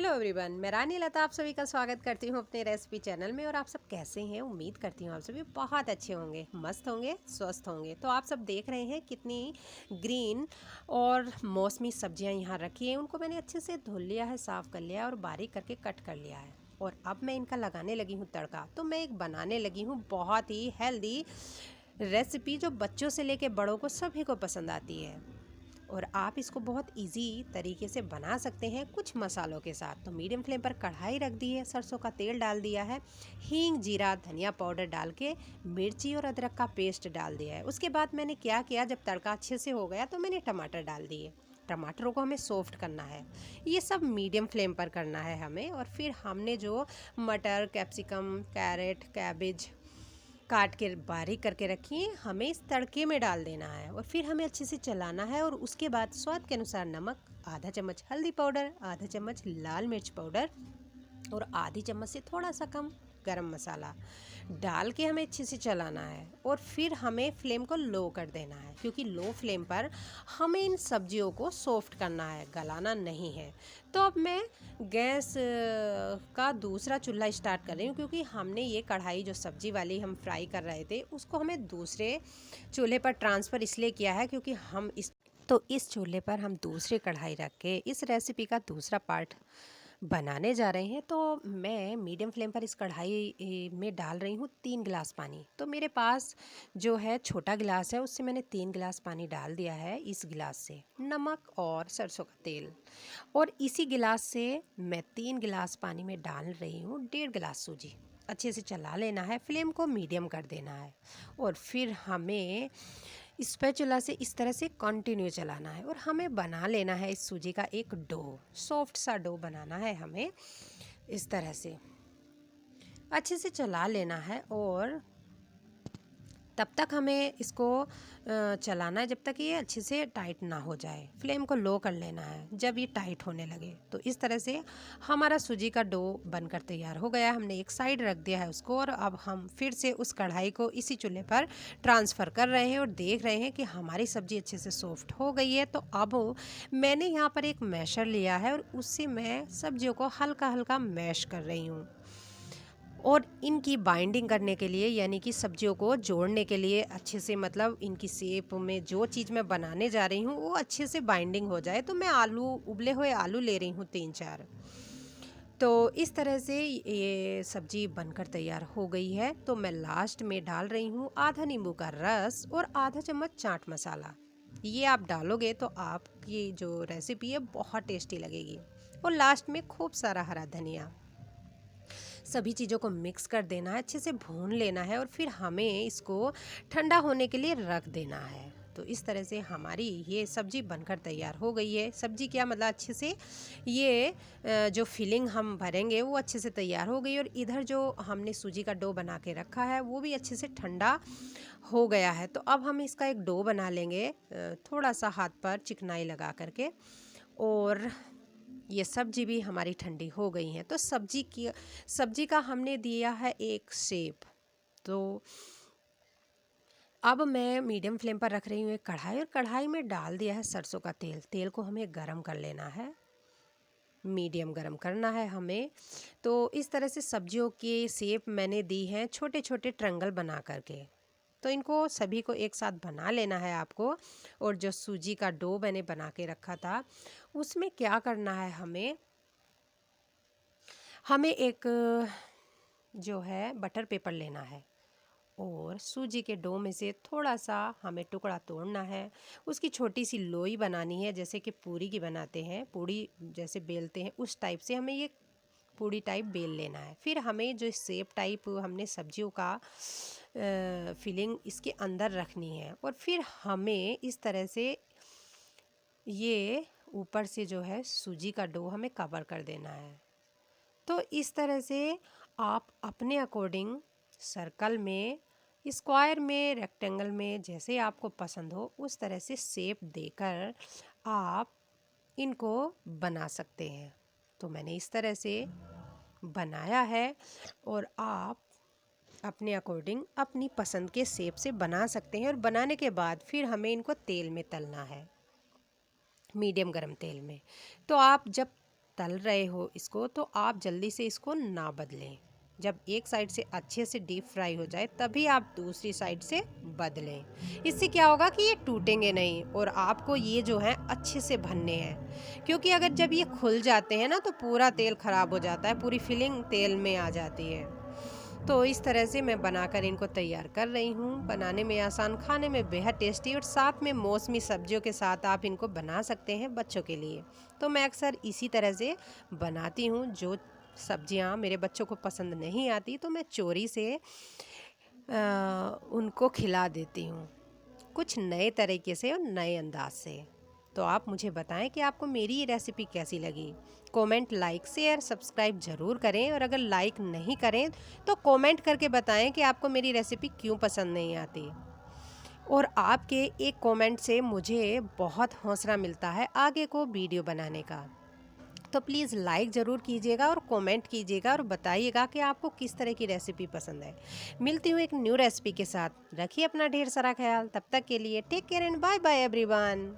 Hello everyone, मैं रानी लता आप सभी का स्वागत करती हूँ अपने रेसिपी चैनल में। और आप सब कैसे हैं? उम्मीद करती हूँ आप सभी बहुत अच्छे होंगे, मस्त होंगे, स्वस्थ होंगे। तो आप सब देख रहे हैं कितनी ग्रीन और मौसमी सब्जियाँ यहाँ रखी हैं। उनको मैंने अच्छे से धुल लिया है, साफ़ कर लिया है और बारीक करके कट कर लिया है। और अब मैं इनका लगाने लगी हूँ तड़का। तो मैं एक बनाने लगी हूँ बहुत ही हेल्दी रेसिपी जो बच्चों से लेके बड़ों को सभी को पसंद आती है। और आप इसको बहुत इजी तरीके से बना सकते हैं कुछ मसालों के साथ। तो मीडियम फ्लेम पर कढ़ाई रख दी है, सरसों का तेल डाल दिया है, हींग, जीरा, धनिया पाउडर डाल के मिर्ची और अदरक का पेस्ट डाल दिया है। उसके बाद मैंने क्या किया, जब तड़का अच्छे से हो गया तो मैंने टमाटर डाल दिए। टमाटरों को हमें सॉफ्ट करना है, ये सब मीडियम फ्लेम पर करना है हमें। और फिर हमने जो मटर, कैप्सिकम, कैरेट, कैबेज काट के बारीक करके रखी है, हमें इस तड़के में डाल देना है। और फिर हमें अच्छे से चलाना है। और उसके बाद स्वाद के अनुसार नमक, आधा चम्मच हल्दी पाउडर, आधा चम्मच लाल मिर्च पाउडर और आधी चम्मच से थोड़ा सा कम गरम मसाला डाल के हमें अच्छे से चलाना है। और फिर हमें फ्लेम को लो कर देना है, क्योंकि लो फ्लेम पर हमें इन सब्जियों को सॉफ्ट करना है, गलाना नहीं है। तो अब मैं गैस का दूसरा चूल्हा स्टार्ट कर रही हूँ, क्योंकि हमने ये कढ़ाई जो सब्जी वाली हम फ्राई कर रहे थे उसको हमें दूसरे चूल्हे पर ट्रांसफ़र इसलिए किया है क्योंकि हम इस चूल्हे पर हम दूसरी कढ़ाई रख के इस रेसिपी का दूसरा पार्ट बनाने जा रहे हैं। तो मैं मीडियम फ्लेम पर इस कढ़ाई में डाल रही हूँ 3 गिलास पानी। तो मेरे पास जो है छोटा गिलास है, उससे मैंने 3 गिलास पानी डाल दिया है। इस गिलास से नमक और सरसों का तेल, और इसी गिलास से मैं 3 गिलास पानी में डाल रही हूँ 1.5 गिलास सूजी। अच्छे से चला लेना है, फ्लेम को मीडियम कर देना है। और फिर हमें स्पैचुला से इस तरह से कंटिन्यू चलाना है और हमें बना लेना है इस सूजी का एक डो, सॉफ्ट सा डो बनाना है हमें। इस तरह से अच्छे से चला लेना है और तब तक हमें इसको चलाना है जब तक ये अच्छे से टाइट ना हो जाए। फ्लेम को लो कर लेना है जब ये टाइट होने लगे। तो इस तरह से हमारा सूजी का डो बनकर तैयार हो गया। हमने एक साइड रख दिया है उसको, और अब हम फिर से उस कढ़ाई को इसी चूल्हे पर ट्रांसफ़र कर रहे हैं और देख रहे हैं कि हमारी सब्ज़ी अच्छे से सॉफ्ट हो गई है। तो अब मैंने यहाँ पर एक मैशर लिया है और उससे मैं सब्जियों को हल्का हल्का मैश कर रही हूँ। और इनकी बाइंडिंग करने के लिए, यानी कि सब्जियों को जोड़ने के लिए अच्छे से, मतलब इनकी शेप में जो चीज़ मैं बनाने जा रही हूँ वो अच्छे से बाइंडिंग हो जाए। तो मैं आलू, उबले हुए आलू ले रही हूँ 3-4। तो इस तरह से ये सब्जी बनकर तैयार हो गई है। तो मैं लास्ट में डाल रही हूँ आधा नींबू का रस और आधा चम्मच चाट मसाला। ये आप डालोगे तो आपकी जो रेसिपी है बहुत टेस्टी लगेगी। और लास्ट में खूब सारा हरा धनिया। सभी चीज़ों को मिक्स कर देना है, अच्छे से भून लेना है और फिर हमें इसको ठंडा होने के लिए रख देना है। तो इस तरह से हमारी ये सब्ज़ी बनकर तैयार हो गई है। सब्ज़ी क्या, मतलब अच्छे से ये जो फिलिंग हम भरेंगे वो अच्छे से तैयार हो गई। और इधर जो हमने सूजी का डो बना के रखा है वो भी अच्छे से ठंडा हो गया है। तो अब हम इसका एक डो बना लेंगे, थोड़ा सा हाथ पर चिकनाई लगा करके। और ये सब्जी भी हमारी ठंडी हो गई है। तो सब्जी का हमने दिया है एक शेप। तो अब मैं मीडियम फ्लेम पर रख रही हूँ एक कढ़ाई, और कढ़ाई में डाल दिया है सरसों का तेल। तेल को हमें गरम कर लेना है, मीडियम गरम करना है हमें। तो इस तरह से सब्जियों की शेप मैंने दी है, छोटे छोटे ट्रायंगल बना करके। तो इनको सभी को एक साथ बना लेना है आपको। और जो सूजी का डो मैंने बना के रखा था उसमें क्या करना है, हमें एक जो है बटर पेपर लेना है और सूजी के डो में से थोड़ा सा हमें टुकड़ा तोड़ना है। उसकी छोटी सी लोई बनानी है, जैसे कि पूरी की बनाते हैं, पूड़ी जैसे बेलते हैं उस टाइप से हमें ये पूड़ी टाइप बेल लेना है। फिर हमें जो शेप टाइप हमने सब्जियों का फिलिंग इसके अंदर रखनी है। और फिर हमें इस तरह से ये ऊपर से जो है सूजी का डो हमें कवर कर देना है। तो इस तरह से आप अपने अकॉर्डिंग सर्कल में, स्क्वायर में, रेक्टेंगल में, जैसे आपको पसंद हो उस तरह से शेप देकर आप इनको बना सकते हैं। तो मैंने इस तरह से बनाया है और आप अपने अकॉर्डिंग अपनी पसंद के शेप से बना सकते हैं। और बनाने के बाद फिर हमें इनको तेल में तलना है, मीडियम गरम तेल में। तो आप जब तल रहे हो इसको तो आप जल्दी से इसको ना बदलें। जब एक साइड से अच्छे से डीप फ्राई हो जाए तभी आप दूसरी साइड से बदलें। इससे क्या होगा कि ये टूटेंगे नहीं और आपको ये जो है अच्छे से भनने हैं, क्योंकि अगर जब ये खुल जाते हैं ना तो पूरा तेल खराब हो जाता है, पूरी फिलिंग तेल में आ जाती है। तो इस तरह से मैं बनाकर इनको तैयार कर रही हूँ। बनाने में आसान, खाने में बेहद टेस्टी और साथ में मौसमी सब्जियों के साथ आप इनको बना सकते हैं बच्चों के लिए। तो मैं अक्सर इसी तरह से बनाती हूँ। जो सब्जियाँ मेरे बच्चों को पसंद नहीं आती तो मैं चोरी से उनको खिला देती हूँ, कुछ नए तरीके से और नए अंदाज से। तो आप मुझे बताएं कि आपको मेरी ये रेसिपी कैसी लगी। कमेंट, लाइक, शेयर, सब्सक्राइब ज़रूर करें और अगर लाइक नहीं करें तो कमेंट करके बताएं कि आपको मेरी रेसिपी क्यों पसंद नहीं आती। और आपके एक कमेंट से मुझे बहुत हौसला मिलता है आगे को वीडियो बनाने का। तो प्लीज़ लाइक ज़रूर कीजिएगा और कमेंट कीजिएगा और बताइएगा कि आपको किस तरह की रेसिपी पसंद है। मिलती हूँ एक न्यू रेसिपी के साथ। रखिए अपना ढेर सारा ख्याल। तब तक के लिए take care and bye bye everyone.